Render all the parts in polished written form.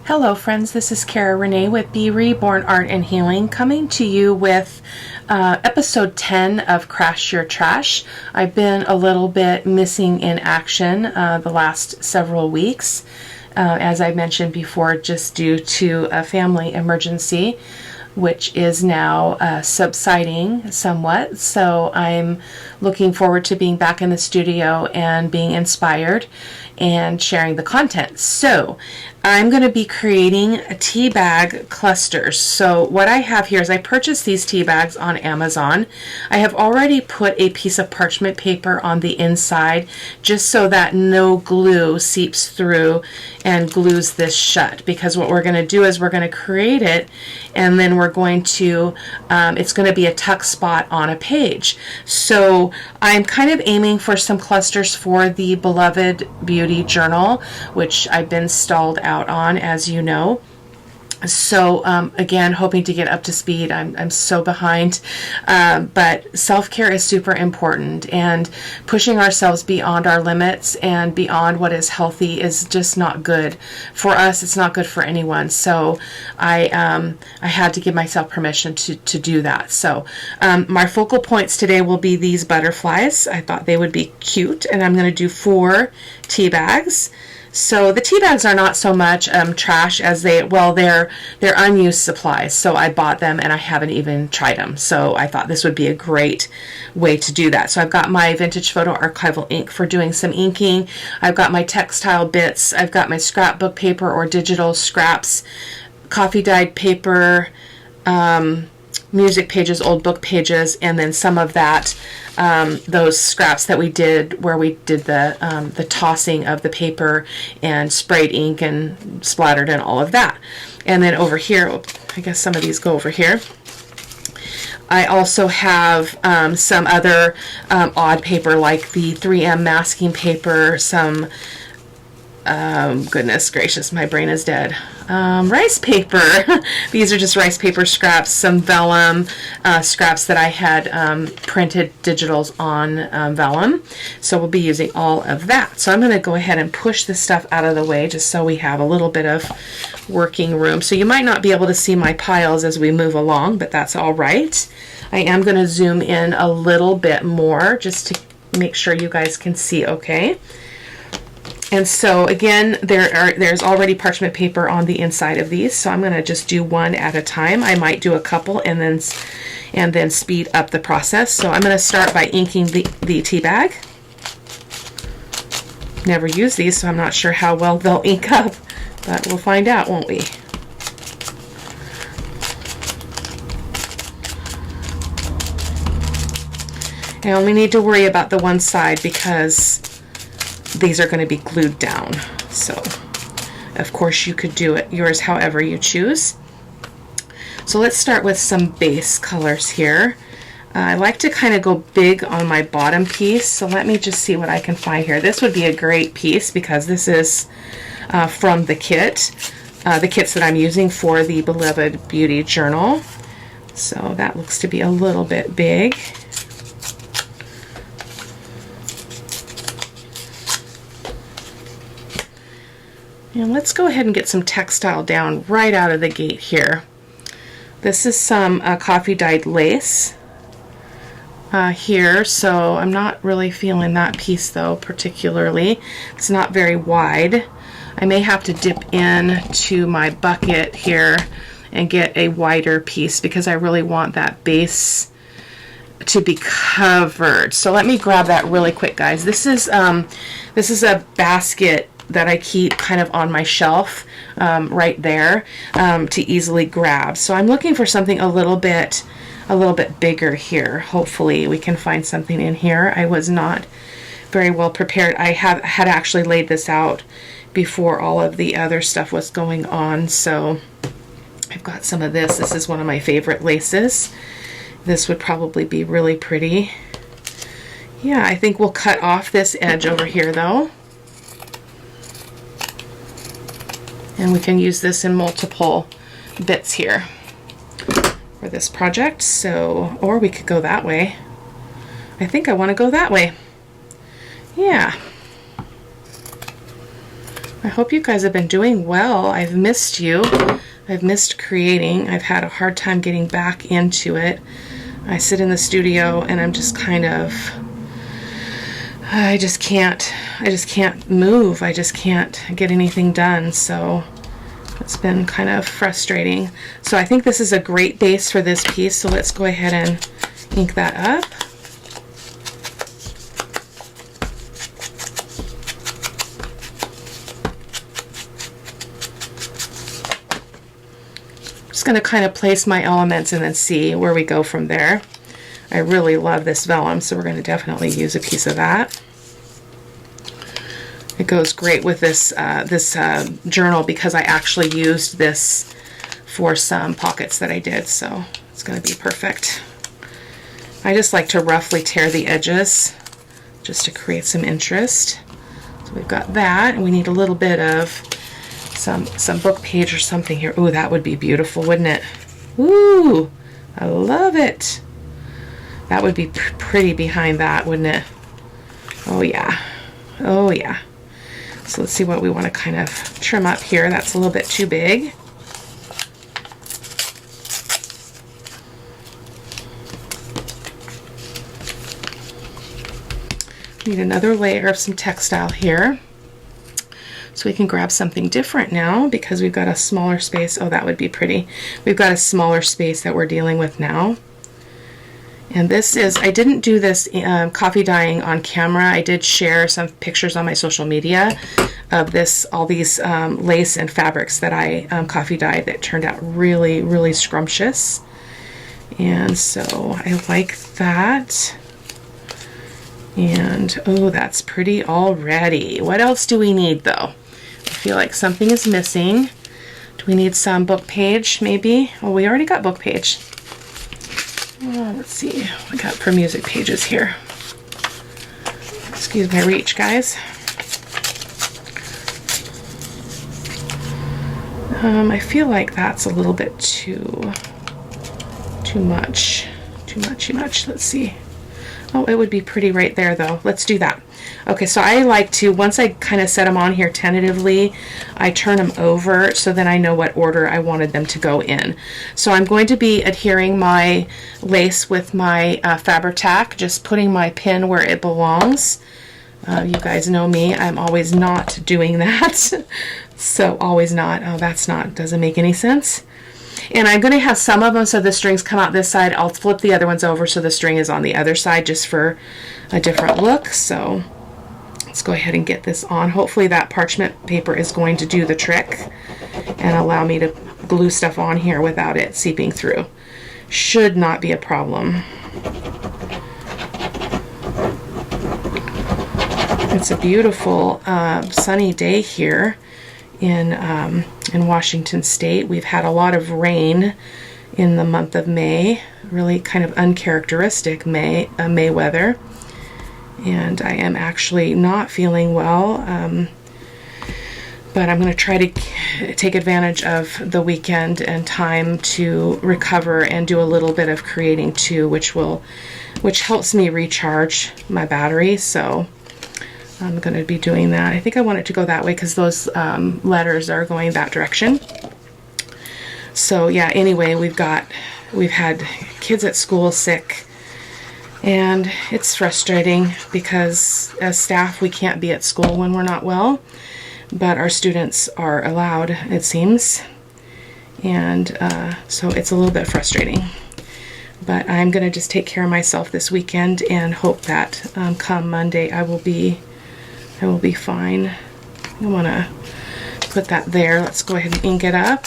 Hello friends, this is Cara-Renee with B.Reborn Art and Healing, coming to you with episode 10 of Crash Your Trash. I've been a little bit missing in action the last several weeks, as I mentioned before, just due to a family emergency, which is now subsiding somewhat. So I'm looking forward to being back in the studio and being inspired and sharing the content. So I'm going to be creating tea bag clusters. So what I have here is I purchased these tea bags on Amazon. I have already put a piece of parchment paper on the inside just so that no glue seeps through and glues this shut, because what we're going to do is we're going to create it and then we're going to it's going to be a tuck spot on a page. So I'm kind of aiming for some clusters for the Beloved Beauty Journal, which I've been stalled out on, as you know. So again, hoping to get up to speed. I'm so behind, but self-care is super important, and pushing ourselves beyond our limits and beyond what is healthy is just not good for us. It's not good for anyone. So I had to give myself permission to do that. So my focal points today will be these butterflies. I thought they would be cute, and I'm going to do 4 tea bags. So the tea bags are not so much trash as they're unused supplies. So I bought them and I haven't even tried them. So I thought this would be a great way to do that. So I've got my vintage photo archival ink for doing some inking. I've got my textile bits. I've got my scrapbook paper or digital scraps, coffee dyed paper, music pages, old book pages, and then some of that, those scraps that we did where we did the tossing of the paper and sprayed ink and splattered and all of that. And then over here, I guess some of these go over here. I also have some other odd paper like the 3M masking paper, some goodness gracious, my brain is dead. Rice paper. These are just rice paper scraps, some vellum scraps that I had printed digitals on vellum. So we'll be using all of that. So I'm going to go ahead and push this stuff out of the way just so we have a little bit of working room. So you might not be able to see my piles as we move along, but that's all right. I am going to zoom in a little bit more just to make sure you guys can see okay. And so again, there's already parchment paper on the inside of these, so I'm going to just do one at a time. I might do a couple and then speed up the process. So I'm going to start by inking the tea bag. Never use these, so I'm not sure how well they'll ink up, but we'll find out, won't we? I only need to worry about the one side because these are going to be glued down. So of course you could do it yours however you choose. So let's start with some base colors here. I like to kind of go big on my bottom piece, so let me just see what I can find here. This would be a great piece because this is from the kits that I'm using for the Beloved Beauty Journal. So that looks to be a little bit big. And let's go ahead and get some textile down right out of the gate here. This is some coffee dyed lace here, so I'm not really feeling that piece though particularly. It's not very wide. I may have to dip in to my bucket here and get a wider piece because I really want that base to be covered. So let me grab that really quick, guys. This is a basket that I keep kind of on my shelf right there to easily grab. So I'm looking for something a little bit bigger here. Hopefully we can find something in here. I was not very well prepared. I had actually laid this out before all of the other stuff was going on. So I've got some of this. This is one of my favorite laces. This would probably be really pretty. Yeah, I think we'll cut off this edge over here though. And we can use this in multiple bits here for this project. So, or we could go that way. I think I want to go that way. Yeah. I hope you guys have been doing well. I've missed you. I've missed creating. I've had a hard time getting back into it. I sit in the studio and I'm just kind of, I just can't move. I just can't get anything done. So it's been kind of frustrating. So I think this is a great base for this piece. So let's go ahead and ink that up. Just going to kind of place my elements and then see where we go from there. I really love this vellum, so we're going to definitely use a piece of that. It goes great with this journal because I actually used this for some pockets that I did, so it's going to be perfect. I just like to roughly tear the edges just to create some interest. So we've got that, and we need a little bit of some book page or something here. Ooh, that would be beautiful, wouldn't it? Ooh, I love it. That would be pretty behind that, wouldn't it? Oh yeah, oh yeah. So let's see what we want to kind of trim up here. That's a little bit too big. Need another layer of some textile here. So we can grab something different now because we've got a smaller space. Oh, that would be pretty. We've got a smaller space that we're dealing with now. And this is, I didn't do this coffee dyeing on camera. I did share some pictures on my social media of this, all these lace and fabrics that I coffee dyed that turned out really, really scrumptious. And so I like that. And oh, that's pretty already. What else do we need though? I feel like something is missing. Do we need some book page maybe? Oh, we already got book page. Let's see what we got for music pages here. Excuse my reach, guys. I feel like that's a little bit too much. Let's see. Oh, it would be pretty right there though. Let's do that. Okay, so I like to, once I kind of set them on here tentatively, I turn them over so then I know what order I wanted them to go in. So I'm going to be adhering my lace with my Fabri-Tac, just putting my pin where it belongs. You guys know me, I'm always not doing that. So always not. Oh, doesn't make any sense. And I'm going to have some of them so the strings come out this side. I'll flip the other ones over so the string is on the other side just for a different look. So let's go ahead and get this on. Hopefully that parchment paper is going to do the trick and allow me to glue stuff on here without it seeping through. Should not be a problem. It's a beautiful sunny day here in Washington State. We've had a lot of rain in the month of May, really kind of uncharacteristic May weather, and I am actually not feeling well, but I'm going to try to take advantage of the weekend and time to recover and do a little bit of creating too, which helps me recharge my battery. So I'm going to be doing that. I think I want it to go that way because those letters are going that direction. So yeah, anyway, we've had kids at school sick, and it's frustrating because as staff we can't be at school when we're not well, but our students are allowed, it seems, and so it's a little bit frustrating. But I'm going to just take care of myself this weekend and hope that come Monday I will be fine. I want to put that there. Let's go ahead and ink it up.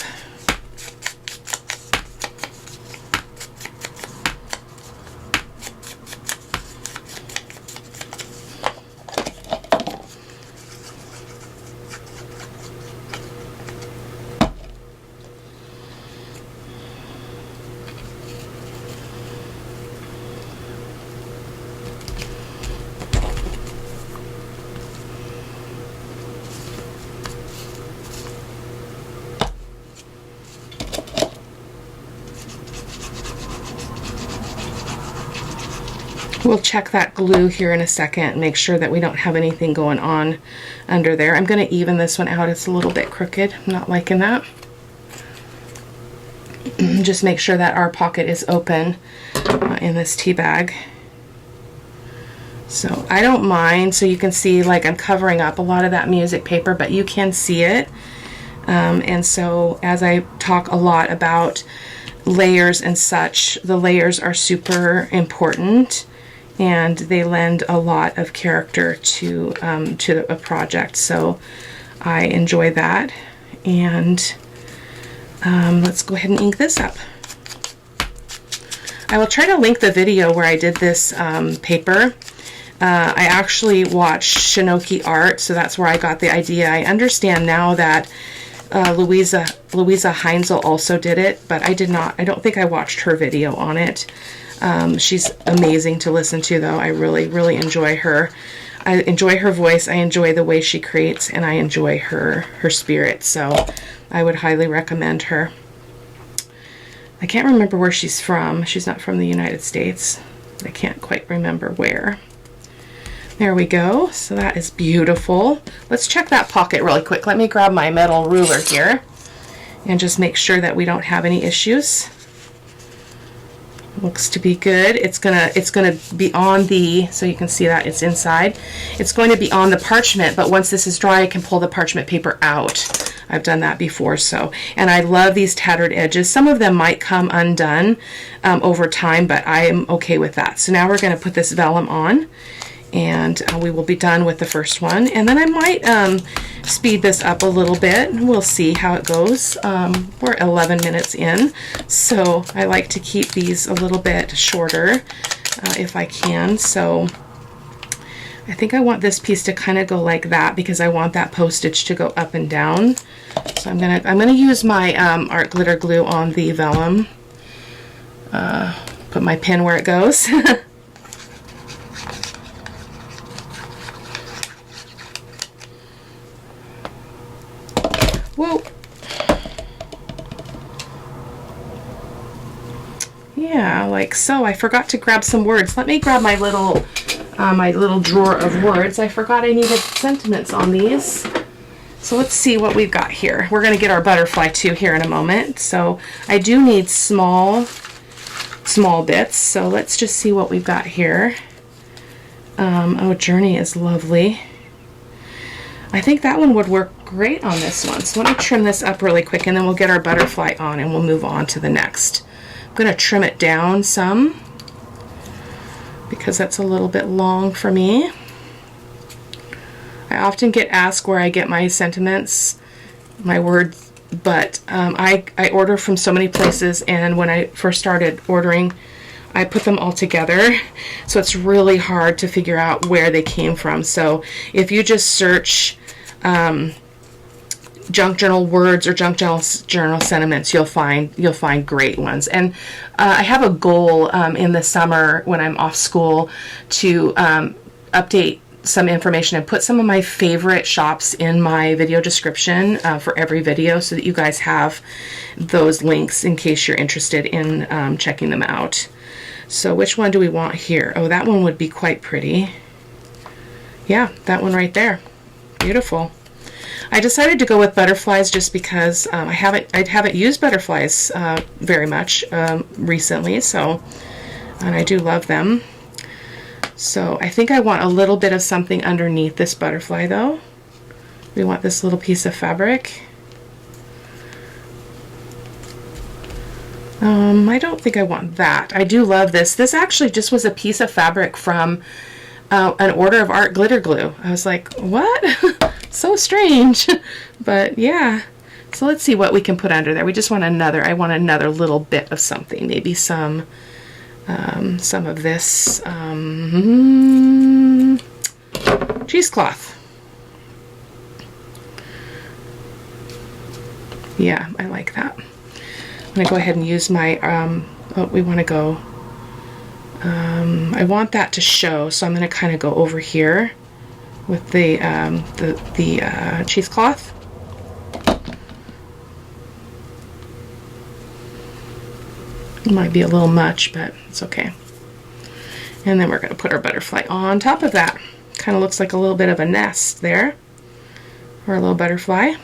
We'll check that glue here in a second, make sure that we don't have anything going on under there. I'm going to even this one out. It's a little bit crooked. I'm not liking that. Just make sure that our pocket is open in this tea bag. So I don't mind, so you can see like I'm covering up a lot of that music paper, but you can see it. And so as I talk a lot about layers and such, the layers are super important, and they lend a lot of character to a project. So I enjoy that. And let's go ahead and ink this up. I will try to link the video where I did this paper. I actually watched Shinoki Art, so that's where I got the idea. I understand now that Louisa Heinzel also did it, but I don't think I watched her video on it. She's amazing to listen to, though. I really, really enjoy her. I enjoy her voice, I enjoy the way she creates, and I enjoy her spirit, so I would highly recommend her. I can't remember where she's from. She's not from the United States. I can't quite remember where. There we go. So that is beautiful. Let's check that pocket really quick. Let me grab my metal ruler here and just make sure that we don't have any issues. Looks to be good. It's gonna be on the, so you can see that it's inside. It's going to be on the parchment, but once this is dry, I can pull the parchment paper out. I've done that before, so. And I love these tattered edges. Some of them might come undone over time, but I am okay with that. So now we're gonna put this vellum on, and we will be done with the first one. And then I might speed this up a little bit. We'll see how it goes. We're 11 minutes in, so I like to keep these a little bit shorter if I can. So I think I want this piece to kind of go like that because I want that postage to go up and down. So I'm gonna use my art glitter glue on the vellum. Put my pin where it goes. Whoa. Yeah, like so. I forgot to grab some words. Let me grab my little drawer of words. I forgot I needed sentiments on these. So let's see what we've got here. We're going to get our butterfly too here in a moment. So I do need small bits. So let's just see what we've got here. Oh, Journey is lovely. I think that one would work great on this one. So let me trim this up really quick, and then we'll get our butterfly on and we'll move on to the next. I'm going to trim it down some because that's a little bit long for me. I often get asked where I get my sentiments, my words, but I order from so many places, and when I first started ordering, I put them all together, so it's really hard to figure out where they came from. So if you just search junk journal words or junk journal sentiments, you'll find great ones. And I have a goal in the summer when I'm off school to update some information and put some of my favorite shops in my video description for every video, so that you guys have those links in case you're interested in checking them out. So which one do we want here? Oh, that one would be quite pretty. Yeah, that one right there. Beautiful. I decided to go with butterflies just because I haven't used butterflies very much recently, so, and I do love them. So I think I want a little bit of something underneath this butterfly though. We want this little piece of fabric. I don't think I want that. I do love this. This actually just was a piece of fabric from an order of art glitter glue. I was like, what? So strange. But yeah. So let's see what we can put under there. We just want I want another little bit of something. Maybe some of this cheesecloth. Yeah, I like that. I'm going to go ahead and use my, we want to go, I want that to show, so I'm going to kind of go over here with the cheesecloth. It might be a little much, but it's okay. And then we're going to put our butterfly on top of that. Kind of looks like a little bit of a nest there, or a little butterfly.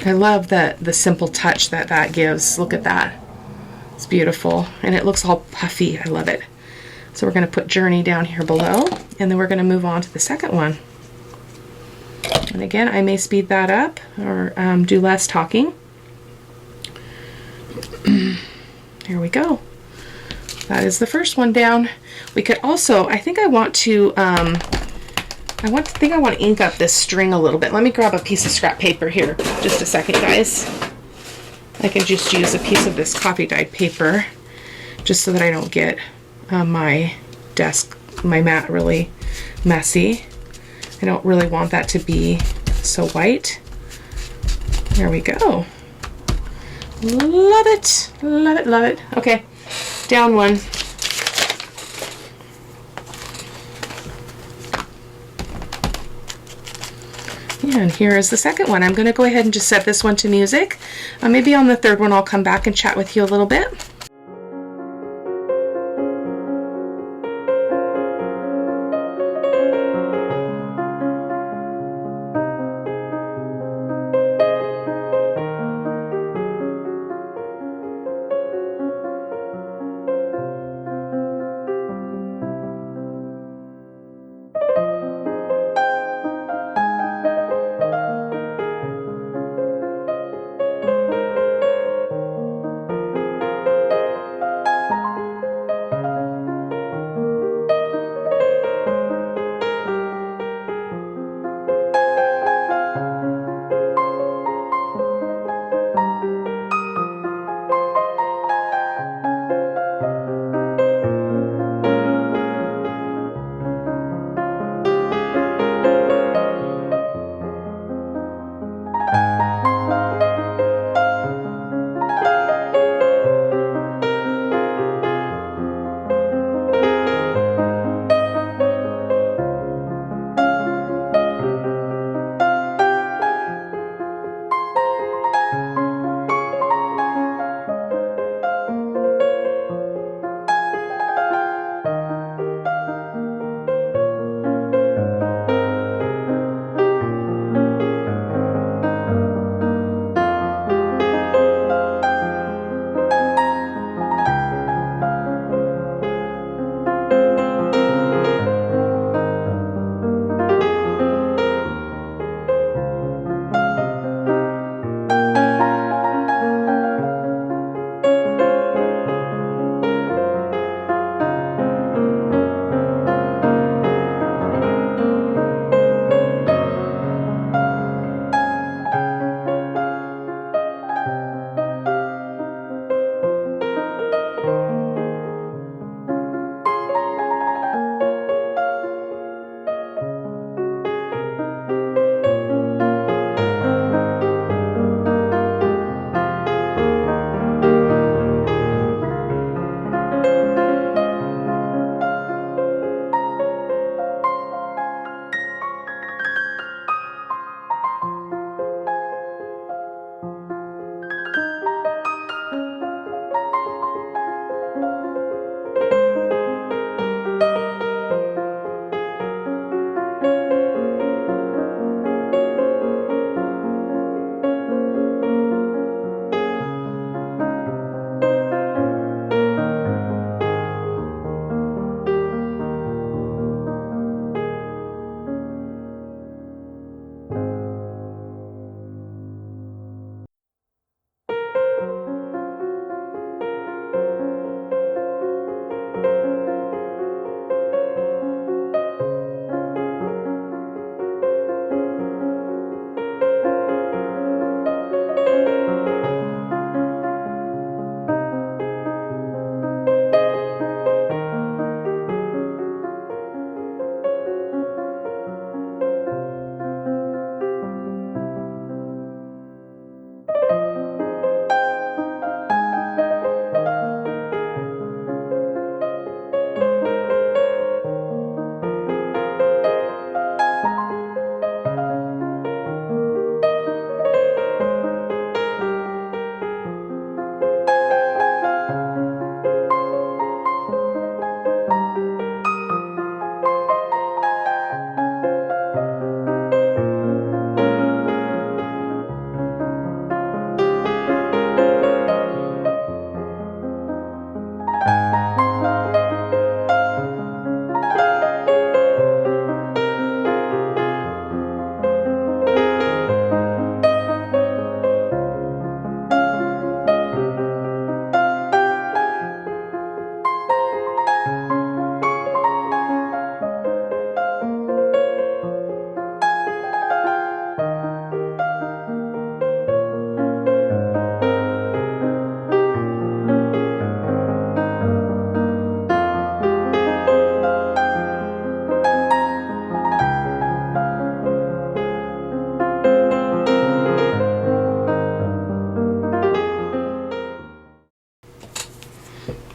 I love the simple touch that that gives. Look at that. It's beautiful, and it looks all puffy. I love it. So we're going to put Journey down here below, and then we're going to move on to the second one. And again, I may speed that up or do less talking. Here we go. That is the first one down. We could also, I think I want to ink up this string a little bit. Let me grab a piece of scrap paper here. Just a second, guys. I can just use a piece of this coffee dyed paper just so that I don't get my mat really messy. I don't really want that to be so white. There we go. Love it, love it, love it. Okay, down one. And here is the second one. I'm going to go ahead and just set this one to music. Maybe on the third one I'll come back and chat with you a little bit.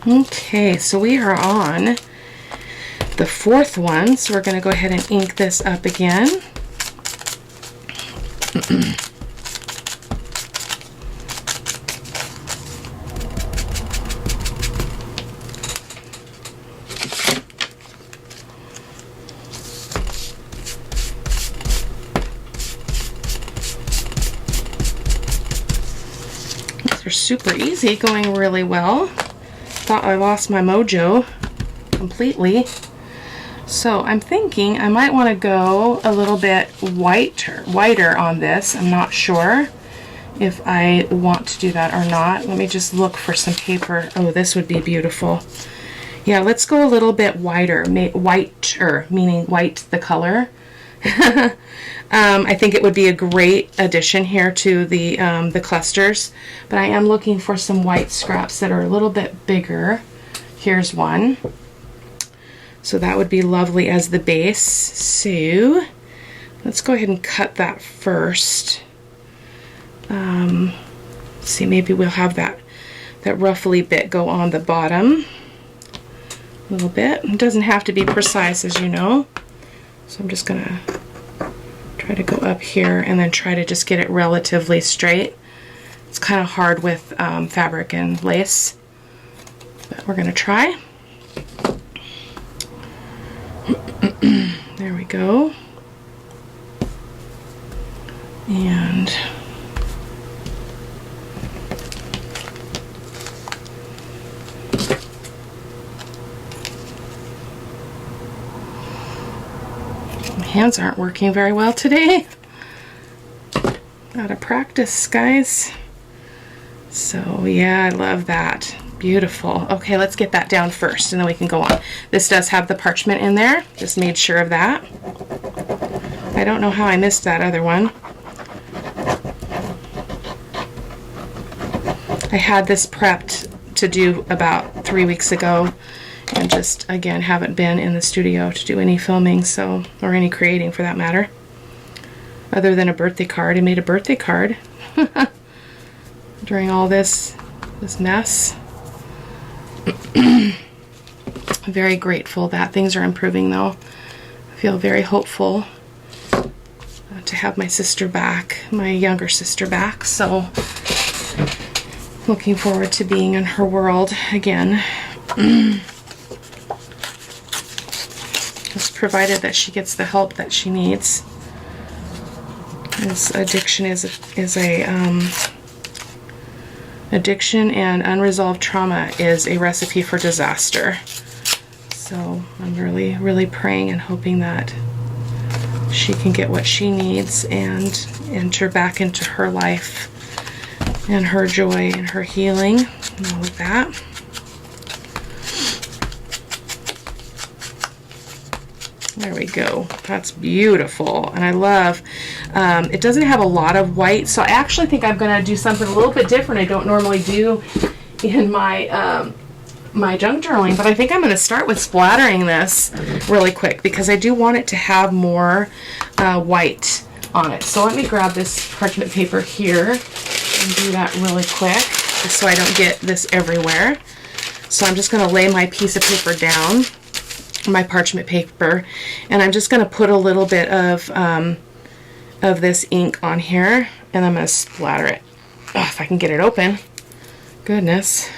Okay, so we are on the fourth one, so we're going to go ahead and ink this up again. These are super easy, going really well. Thought I lost my mojo completely. So I'm thinking I might want to go a little bit whiter on this. I'm not sure if I want to do that or not. Let me just look for some paper. Oh, this would be beautiful. Yeah, let's go a little bit whiter, whiter, meaning white the color. I think it would be a great addition here to the clusters, but I am looking for some white scraps that are a little bit bigger. Here's one. So that would be lovely as the base. So let's go ahead and cut that first. Let's see, maybe we'll have that ruffly bit go on the bottom a little bit. It doesn't have to be precise, as you know. So I'm just gonna try to go up here and then try to just get it relatively straight. It's kind of hard with fabric and lace, but we're gonna try. There we go. And my hands aren't working very well today. Gotta practice, guys. So yeah, I love that. Beautiful. Okay, let's get that down first and then we can go on. This does have the parchment in there. Just made sure of that. I don't know how I missed that other one. I had this prepped to do about 3 weeks ago and just, again, haven't been in the studio to do any filming, so, or any creating for that matter. Other than a birthday card. I made a birthday card during all this mess. I'm very grateful that things are improving, though. I feel very hopeful to have my sister back, my younger sister back, so looking forward to being in her world again. Just provided that she gets the help that she needs. This addiction is a addiction and unresolved trauma is a recipe for disaster. So I'm really, really praying and hoping that she can get what she needs and enter back into her life and her joy and her healing and all of that. There we go. That's beautiful. And I love, it doesn't have a lot of white, so I actually think I'm going to do something a little bit different I don't normally do in my my junk journaling, but I think I'm going to start with splattering this really quick because I do want it to have more white on it. So let me grab this parchment paper here and do that really quick just so I don't get this everywhere. So I'm just going to lay my piece of paper down, my parchment paper, and I'm just going to put a little bit of this ink on here, and I'm going to splatter it. Oh, if I can get it open. Goodness.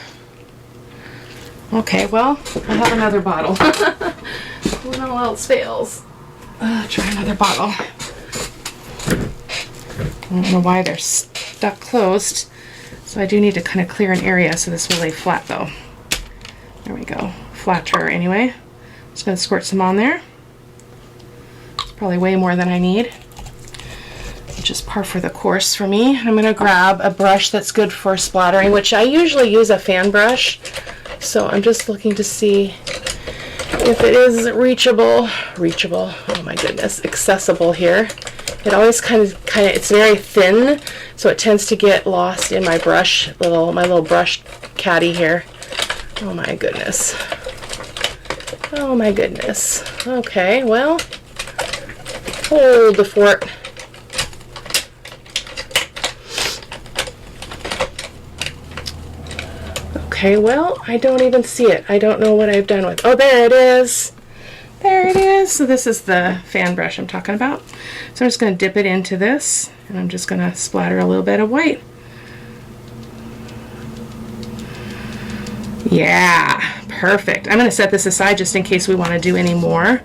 Okay, well, I have another bottle. When all else fails, try another bottle. I don't know why they're stuck closed, so I do need to kind of clear an area so this will lay flat, though. There we go. Flatter anyway. Just going to squirt some on there. It's probably way more than I need, which is par for the course for me. I'm going to grab a brush that's good for splattering, which I usually use a fan brush. So I'm just looking to see if it is reachable, oh my goodness, accessible here. It always kind of, it's very thin, so it tends to get lost in my brush, my little brush caddy here. Oh my goodness. Oh my goodness. Okay, well, hold the fort. Okay, well, I don't even see it. I don't know what I've done with. Oh, there it is. There it is. So this is the fan brush I'm talking about. So I'm just going to dip it into this, and I'm just going to splatter a little bit of white. Yeah, perfect. I'm going to set this aside just in case we want to do any more.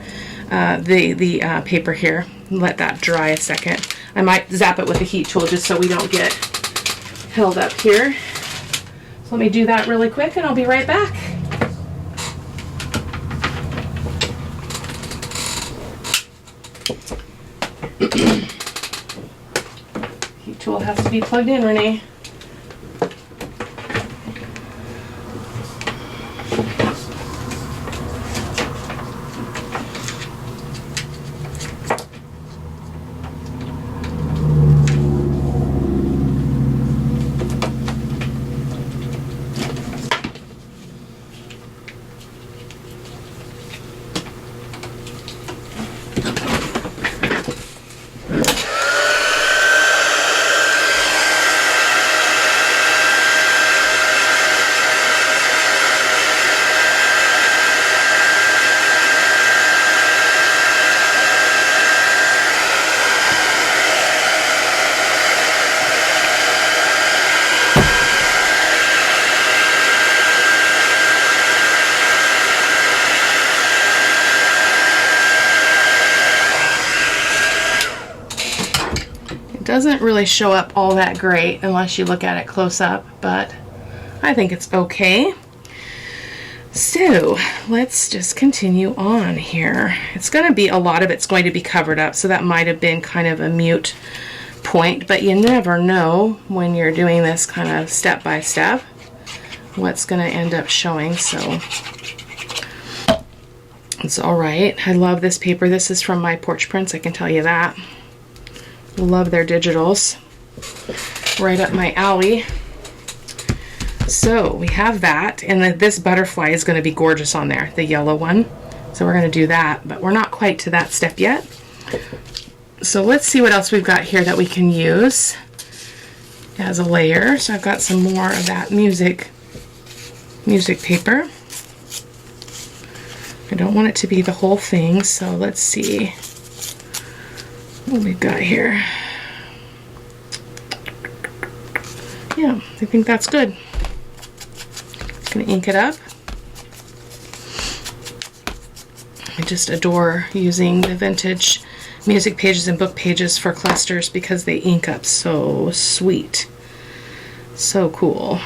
The paper here. Let that dry a second. I might zap it with a heat tool just so we don't get held up here. So let me do that really quick and I'll be right back. Heat tool has to be plugged in, Renee. Doesn't really show up all that great unless you look at it close up, but I think it's okay. So let's just continue on here. It's going to be, a lot of it's going to be covered up, so that might have been kind of a mute point, but you never know when you're doing this kind of step by step what's going to end up showing, so it's all right. I love this paper. This is from My Porch Prints, I can tell you that. Love their digitals. Right up my alley. So we have that, and this butterfly is going to be gorgeous on there, the yellow one. So we're going to do that, but we're not quite to that step yet. So let's see what else we've got here that we can use as a layer. So I've got some more of that music paper. I don't want it to be the whole thing, so let's see what we've got here. Yeah, I think that's good. Just gonna ink it up. I just adore using the vintage music pages and book pages for clusters because they ink up so sweet. So cool.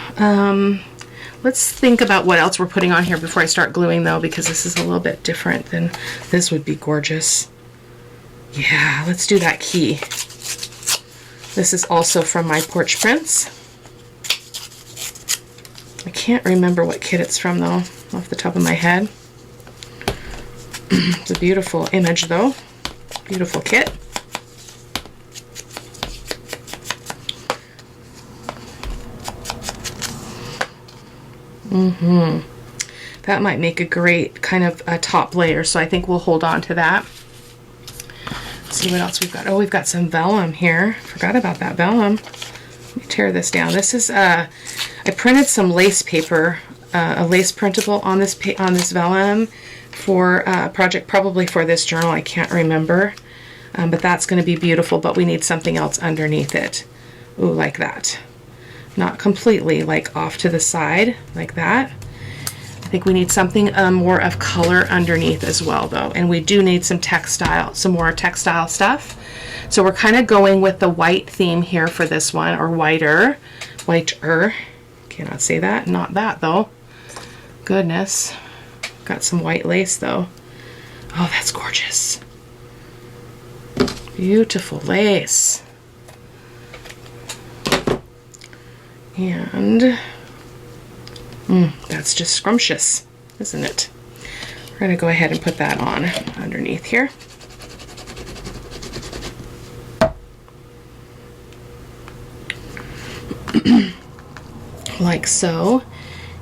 Let's think about what else we're putting on here before I start gluing though, because this is a little bit different than this would be gorgeous. Yeah, let's do that key. This is also from My Porch Prints. I can't remember what kit it's from though, off the top of my head. It's a beautiful image though. Beautiful kit. That might make a great kind of a top layer, so I think we'll hold on to that. Let's see what else we've got. Oh, we've got some vellum here. Forgot about that vellum. Let me tear this down. This is I printed some lace paper, a lace printable on this vellum for a project, probably for this journal. I can't remember, but that's going to be beautiful. But we need something else underneath it. Ooh, like that. Not completely, like off to the side, like that. I think we need something more of color underneath as well, though. And we do need some textile, some more textile stuff. So we're kind of going with the white theme here for this one, or whiter. Cannot say that. Not that, though. Goodness. Got some white lace, though. Oh, that's gorgeous. Beautiful lace. And that's just scrumptious, isn't it? We're going to go ahead and put that on underneath here. Like so.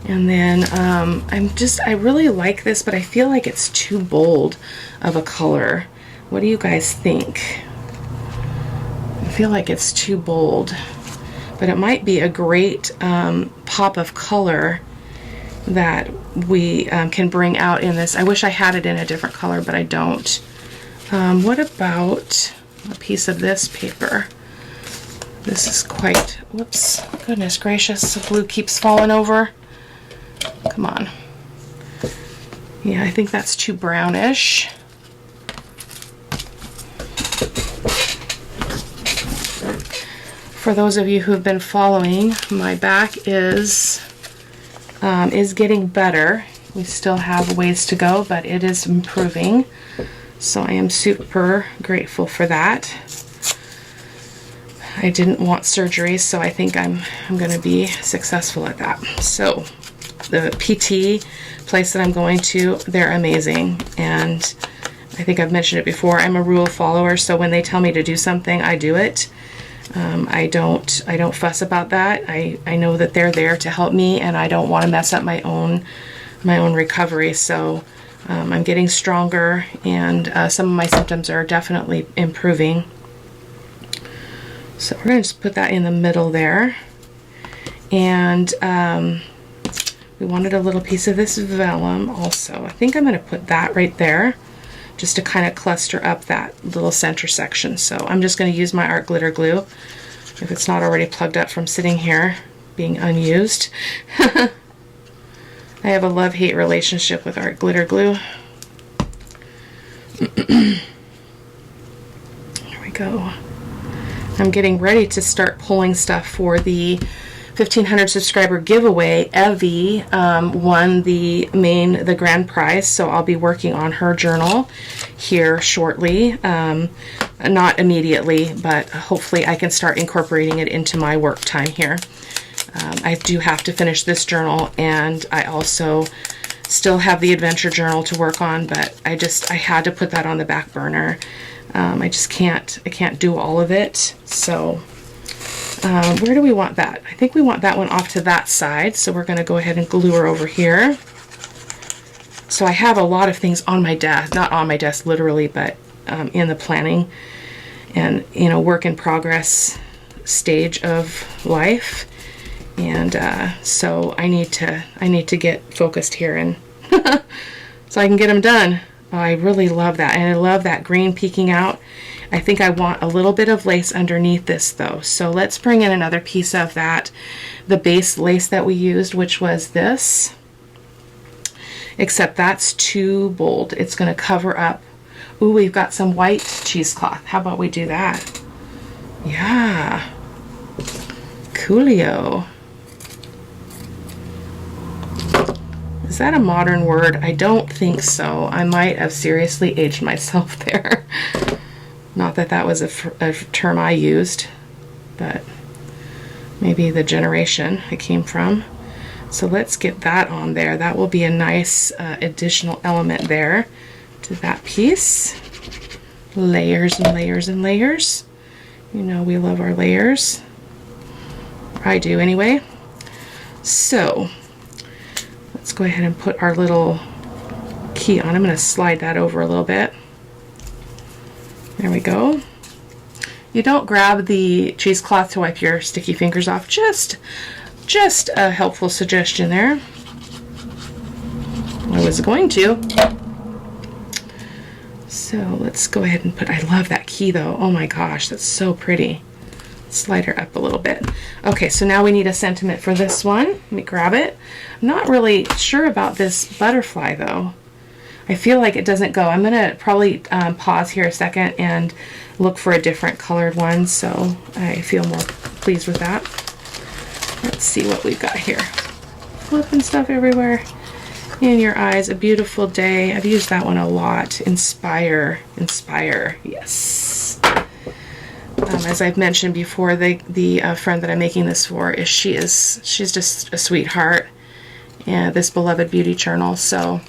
And then I really like this, but I feel like it's too bold of a color. What do you guys think? I feel like it's too bold. But it might be a great pop of color that we can bring out in this. I wish I had it in a different color, but I don't. What about a piece of this paper? This is quite, whoops, goodness gracious, the glue keeps falling over. Come on. Yeah, I think that's too brownish. For those of you who have been following, my back is getting better. We still have ways to go, but it is improving. So I am super grateful for that. I didn't want surgery, so I think I'm going to be successful at that. So the PT place that I'm going to, they're amazing, and I think I've mentioned it before. I'm a rule follower, so when they tell me to do something, I do it. I don't fuss about that. I know that they're there to help me, and I don't want to mess up my own recovery. So I'm getting stronger, and some of my symptoms are definitely improving. So we're going to just put that in the middle there. And we wanted a little piece of this vellum also. I think I'm going to put that right there just to kind of cluster up that little center section. So I'm just going to use my art glitter glue if it's not already plugged up from sitting here being unused. I have a love-hate relationship with art glitter glue. There we go. I'm getting ready to start pulling stuff for the 1,500 subscriber giveaway. Evie won the grand prize, so I'll be working on her journal here shortly. Not immediately, but hopefully I can start incorporating it into my work time here. I do have to finish this journal, and I also still have the adventure journal to work on, but I had to put that on the back burner. I can't do all of it. So where do we want that? I think we want that one off to that side, so we're going to go ahead and glue her over here. So I have a lot of things on my desk, not on my desk literally, but in the planning and work in progress stage of life, and so I need to get focused here, and so I can get them done. Oh, I really love that, and I love that green peeking out. I think I want a little bit of lace underneath this though, so let's bring in another piece of that, the base lace that we used, which was this, except that's too bold. It's going to cover up. Ooh, we've got some white cheesecloth. How about we do that? Yeah, coolio. Is that a modern word? I don't think so. I might have seriously aged myself there. Not that that was a term I used, but maybe the generation it came from. So let's get that on there. That will be a nice additional element there to that piece. Layers and layers and layers. You know we love our layers. I do anyway. So let's go ahead and put our little key on. I'm going to slide that over a little bit. There we go. You don't grab the cheesecloth to wipe your sticky fingers off. Just a helpful suggestion there. I was going to. So let's go ahead and I love that key though. Oh my gosh, that's so pretty. Slide her up a little bit. Okay, so now we need a sentiment for this one. Let me grab it. I'm not really sure about this butterfly though. I feel like it doesn't go. I'm gonna probably pause here a second and look for a different colored one, so I feel more pleased with that. Let's see what we've got here. Flipping stuff everywhere. In your eyes, a beautiful day. I've used that one a lot. Inspire, yes. As I've mentioned before, the friend that I'm making this for she's just a sweetheart, and this beloved beauty journal. So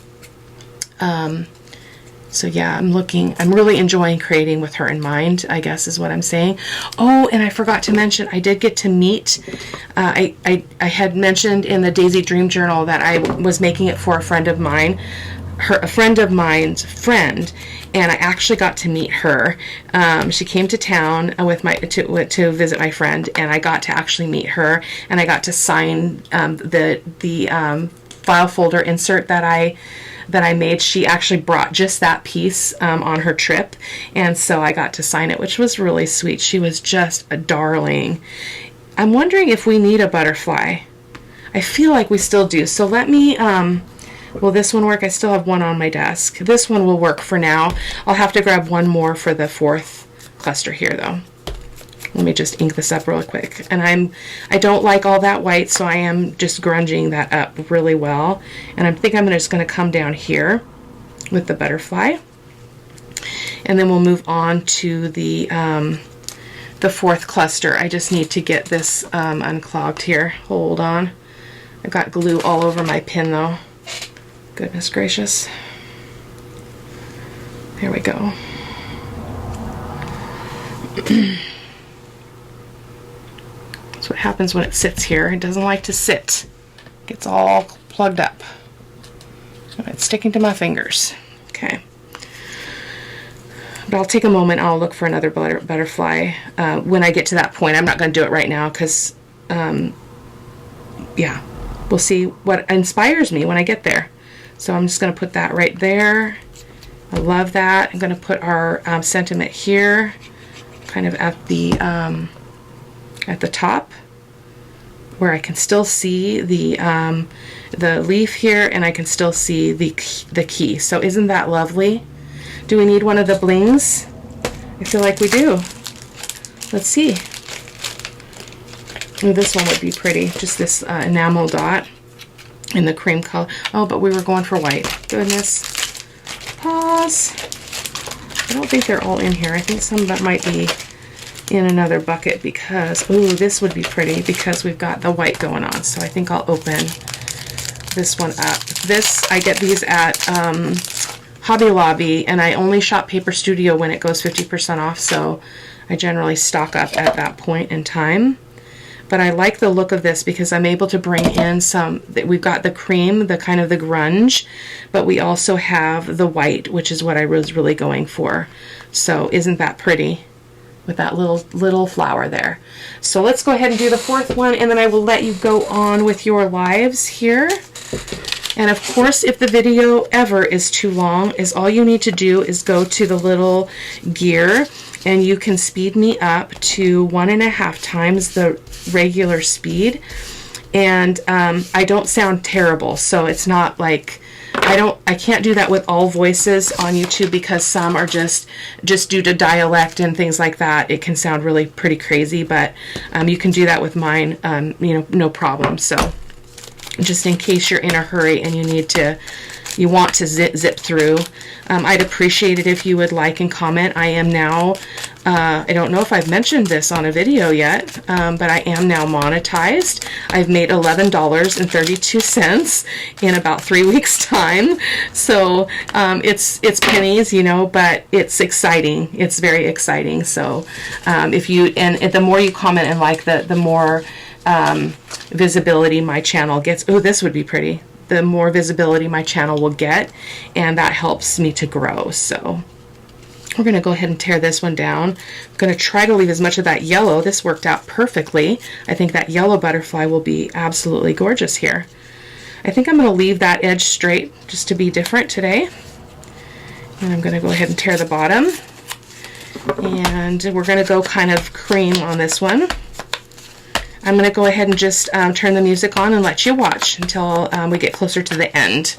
yeah, I'm really enjoying creating with her in mind, I guess is what I'm saying. Oh, and I forgot to mention, I did get to meet, I had mentioned in the Daisy Dream Journal that I was making it for a friend of mine, a friend of mine's friend, and I actually got to meet her. She came to town to visit my friend, and I got to actually meet her, and I got to sign the file folder insert that I made, she actually brought just that piece on her trip, and so I got to sign it, which was really sweet. She was just a darling. I'm wondering if we need a butterfly. I feel like we still do. So let me, will this one work? I still have one on my desk. This one will work for now. I'll have to grab one more for the 4th cluster here though. Let me just ink this up really quick. And I don't like all that white, so I am just grunging that up really well. And I think I'm just going to come down here with the butterfly. And then we'll move on to the 4th cluster. I just need to get this unclogged here. Hold on. I got glue all over my pin though. Goodness gracious. There we go. That's what happens when it sits here. It doesn't like to sit. It gets all plugged up. And it's sticking to my fingers. Okay. But I'll take a moment. I'll look for another butterfly when I get to that point. I'm not going to do it right now because, yeah, we'll see what inspires me when I get there. So I'm just going to put that right there. I love that. I'm going to put our sentiment here, kind of at the top, where I can still see the leaf here, and I can still see the key. So isn't that lovely? Do we need one of the blings? I feel like we do. Let's see. Oh, this one would be pretty. Just this enamel dot in the cream color. Oh, but we were going for white. Goodness. Pause. I don't think they're all in here. I think some of that might be in another bucket because, ooh, this would be pretty because we've got the white going on. So I think I'll open this one up. This, I get these at Hobby Lobby, and I only shop Paper Studio when it goes 50% off, so I generally stock up at that point in time. But I like the look of this because I'm able to bring in some, we've got the cream, the kind of the grunge, but we also have the white, which is what I was really going for. So isn't that pretty? With that little flower there. So let's go ahead and do the 4th one, and then I will let you go on with your lives here. And of course, if the video ever is too long, all you need to do is go to the little gear, and you can speed me up to 1.5 times the regular speed. And I don't sound terrible, so it's not like I can't do that with all voices on YouTube because some are just due to dialect and things like that. It can sound really pretty crazy, but you can do that with mine, you know, no problem. So just in case you're in a hurry and you want to zip through, I'd appreciate it if you would like and comment. I am now, I don't know if I've mentioned this on a video yet, but I am now monetized. I've made $11.32 in about 3 weeks time. So it's pennies, you know, but it's exciting. It's very exciting. So if you, and the more you comment and like, the more visibility my channel gets. Oh, this would be pretty. The more visibility my channel will get, and that helps me to grow. So we're going to go ahead and tear this one down. I'm going to try to leave as much of that yellow. This worked out perfectly. I think that yellow butterfly will be absolutely gorgeous here. I think I'm going to leave that edge straight just to be different today. And I'm going to go ahead and tear the bottom. And we're going to go kind of cream on this one. I'm going to go ahead and just turn the music on and let you watch until we get closer to the end.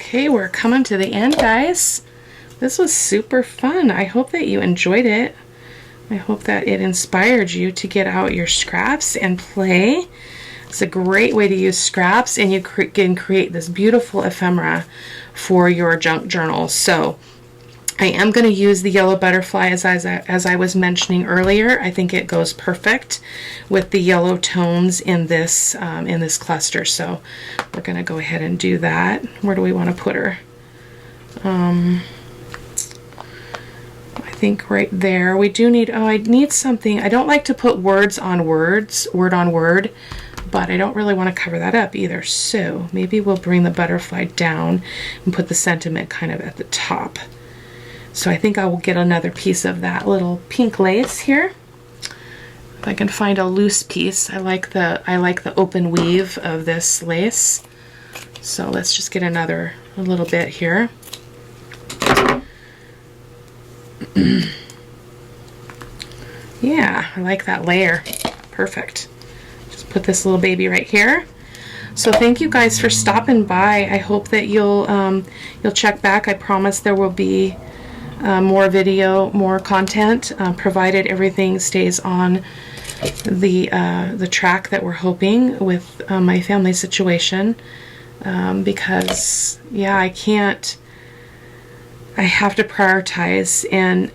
Okay, we're coming to the end, guys. This was super fun. I hope that you enjoyed it. I hope that it inspired you to get out your scraps and play. It's a great way to use scraps, and you can create this beautiful ephemera for your junk journal. So I am going to use the yellow butterfly as I was mentioning earlier. I think it goes perfect with the yellow tones in this cluster. So we're going to go ahead and do that. Where do we want to put her? I think right there. We do need, I need something. I don't like to put words on words, word on word, but I don't really want to cover that up either. So maybe we'll bring the butterfly down and put the sentiment kind of at the top. So I think I will get another piece of that little pink lace here. If I can find a loose piece. I like the open weave of this lace. So let's just get a little bit here. Yeah, I like that layer. Perfect. Just put this little baby right here. So thank you guys for stopping by. I hope that you'll check back. I promise there will be more video, more content, provided everything stays on the track that we're hoping with my family situation. Because yeah, I have to prioritize and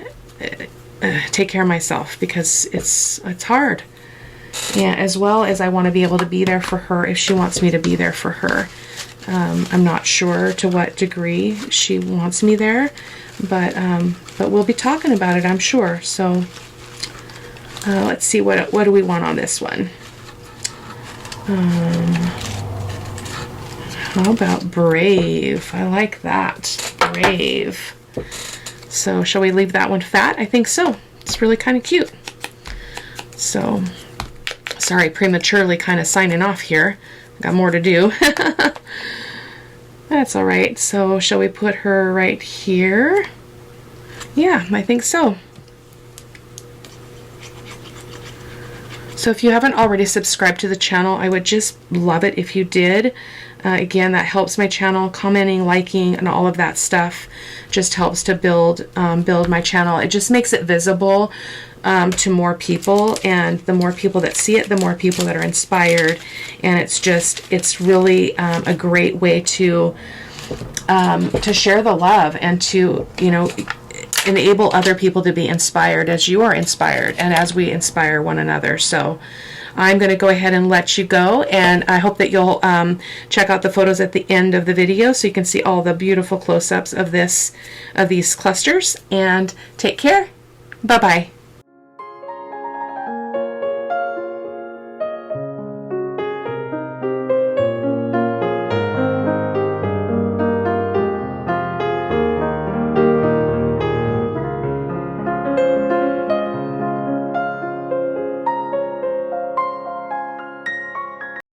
take care of myself, because it's hard. And as well as I want to be able to be there for her if she wants me to be there for her. I'm not sure to what degree she wants me there, but we'll be talking about it, I'm sure. So let's see, what do we want on this one? How about brave? I like that. Brave. So shall we leave that one fat? I think so. It's really kind of cute. So sorry, prematurely kind of signing off here. Got more to do. That's all right. So shall we put her right here? Yeah, I think so. So if you haven't already subscribed to the channel, I would just love it if you did. Again, that helps my channel. Commenting, liking, and all of that stuff just helps to build my channel. It just makes it visible to more people, and the more people that see it, the more people that are inspired. And it's really a great way to share the love and to, enable other people to be inspired as you are inspired and as we inspire one another. So I'm going to go ahead and let you go, and I hope that you'll check out the photos at the end of the video so you can see all the beautiful close-ups of these clusters. And take care. Bye-bye.